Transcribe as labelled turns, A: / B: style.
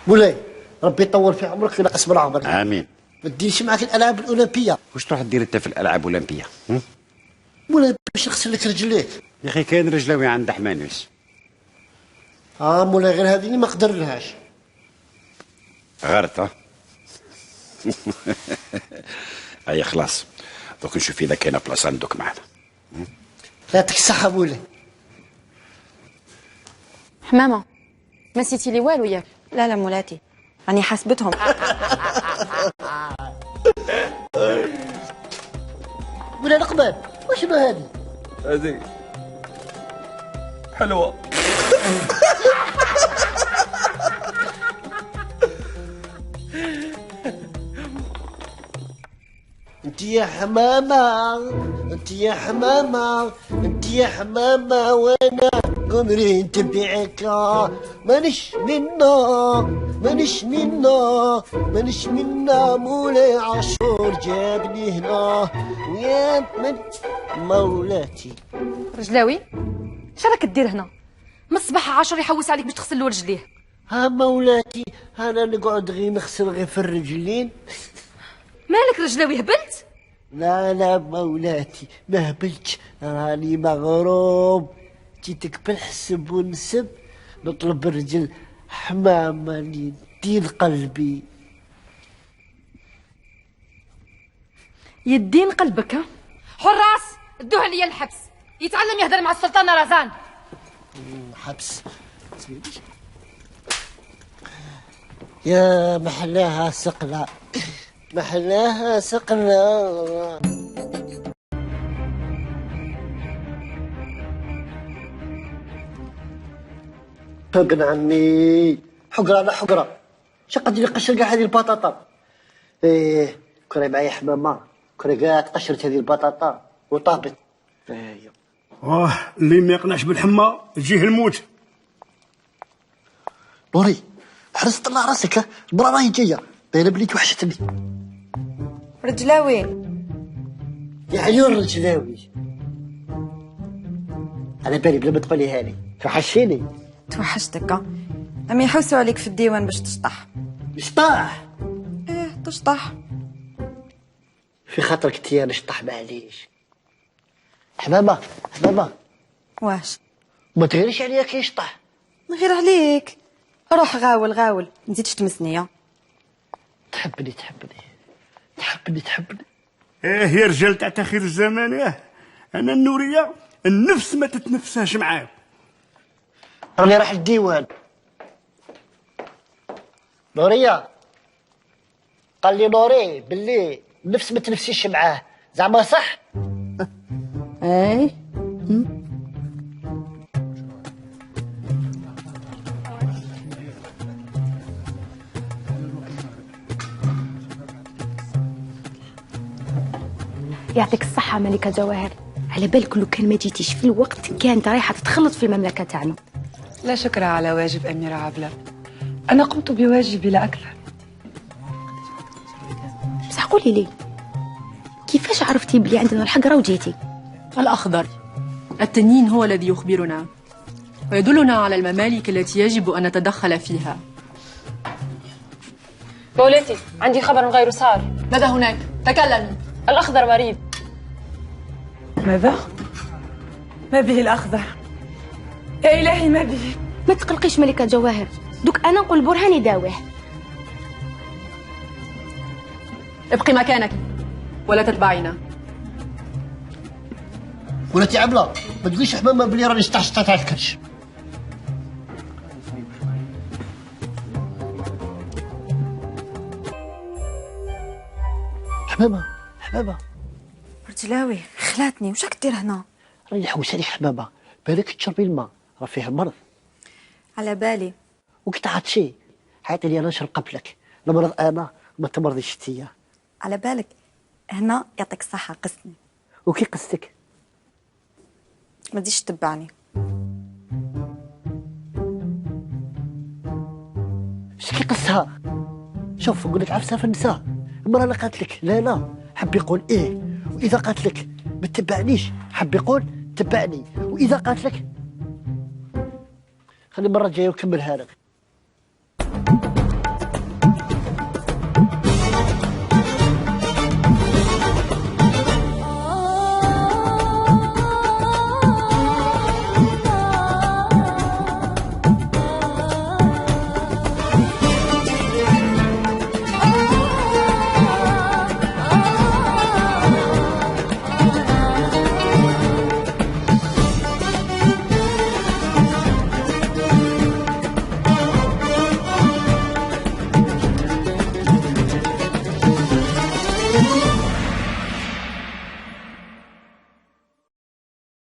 A: مولاي ربي يطول في عمرك وينقص من عمرك.
B: امين.
A: ما تديرش معاك الالعاب الاولمبيه.
B: واش تروح دير انت في الالعاب الاولمبيه؟
A: مولاي باش نغسل لك رجليك.
B: يا اخي كاين رجلاوي عند حمانوس.
A: مولاي غير هذه ما قدر لهاش.
B: غلط ها. اي خلاص دوك نشوف اذا كاينه بلاصه عندك معنا.
A: لا يعطيك الصحه مولاي.
C: حمامه ما نسيتي لي والو ياك؟
D: لا لا مولاتي راني حاسبتهم.
A: مولاي القباب وشنو هذه؟
E: هذه حلوه.
A: انت يا حمامه انت يا حمامه انت يا حمامه وانا عمري نتبعك. مانيش منا مانيش منا مانيش منا. مولاي عاشور جابني هنا ويا من مولاتي.
C: رجلاوي اش راك دير هنا؟ من الصباح عاشور يحوس عليك باش تغسل له رجليه.
A: مولاتي انا نقعد غير نغسل غير في الرجلين.
C: مالك رجلاوي هبلت؟
A: لا مولاتي ما هبلتش راني مغروم. جيتك بالحسب ونسب نطلب رجل حمامة اللي دين قلبي.
C: يدين قلبك ها؟ حراس ادوه ليا الحبس يتعلم يهدر مع السلطانة رزان.
A: حبس يا محلاها سقنا محلاها سقنا. حقنا عني حقرة على حقرة. شقد لي قشر كاع هذه البطاطا. كري معايا حمامة كري كاع تقشرت هذه البطاطا وطابت.
F: اللي ما يقنعش بالحمى يجيه الموت.
A: نوري حرص طلع راسك البرا راهي جايه باينه بلي توحشتني.
D: رجلاوي
A: يا عيون رجلاوي على بالي بلا ما تقوليها لي توحشيني.
D: توحشتك عم يحوسوا عليك في الديوان باش تشطح.
A: شطاح؟
D: ايه تشطح.
A: في خاطرك تي انا شطح معليش. حمامه
D: واش
A: ما تغيريش عليا كي يشطح.
D: غير عليك روح غاول نزيدش تمسني.
A: تحبني
F: يا رجال تاع تاخير الزمان. انا النوريه النفس ما تتنفسهاش معاه.
A: راني راح للديوان. نوريه قال لي نوري باللي النفس ما تنفسيش معاه زعما صح؟
C: اي يعطيك الصحة ملكة جواهر. على بالك لو كان ما جيتيش في الوقت كانت رايحة تتخلط في المملكة تاعنا.
G: لا شكر على واجب أميرة عبلة، أنا قمت بواجبي لا أكثر.
C: بصح قولي لي كيفاش عرفتي بلي عندنا الحقرة وجيتي؟
H: الأخضر التنين هو الذي يخبرنا ويدلنا على الممالك التي يجب أن نتدخل فيها.
C: مولاتي عندي خبر غير صار.
H: ماذا هناك؟ تكلمي.
C: الأخضر مريض.
G: ماذا؟ ما به الأخضر؟ يا إلهي ما به.
C: ما تقلقيش ملكة جواهر، دوك أنا نقول برهان يداويه.
H: ابقي مكانك ولا تتبعينا.
A: ولاتي عبله ما تقوليش حمامه بلي راني شطحت تاع الكرش. حمامه
D: رجلاوي خلاتني واش راك دير هنا؟
A: راني نحوس عليك حمامه بالك تشربي الماء راه فيه مرض.
D: على بالي.
A: وكي تعطشي عيطي لي انا نشرب قبلك. نمرض انا ما تمرضيش انتيا.
D: على بالك هنا يعطيك الصحة قسني.
A: وكي قصتك؟
D: ما تزيدش تتبعني.
A: شكي قصها؟ شوف نقول لك عفسه في النساء. المرأة اللي قالت لك لا حب يقول ايه، واذا قالت لك ما تتبعنيش حب يقول تبعني، واذا قالت لك خلي المرة الجاية وكملها لك.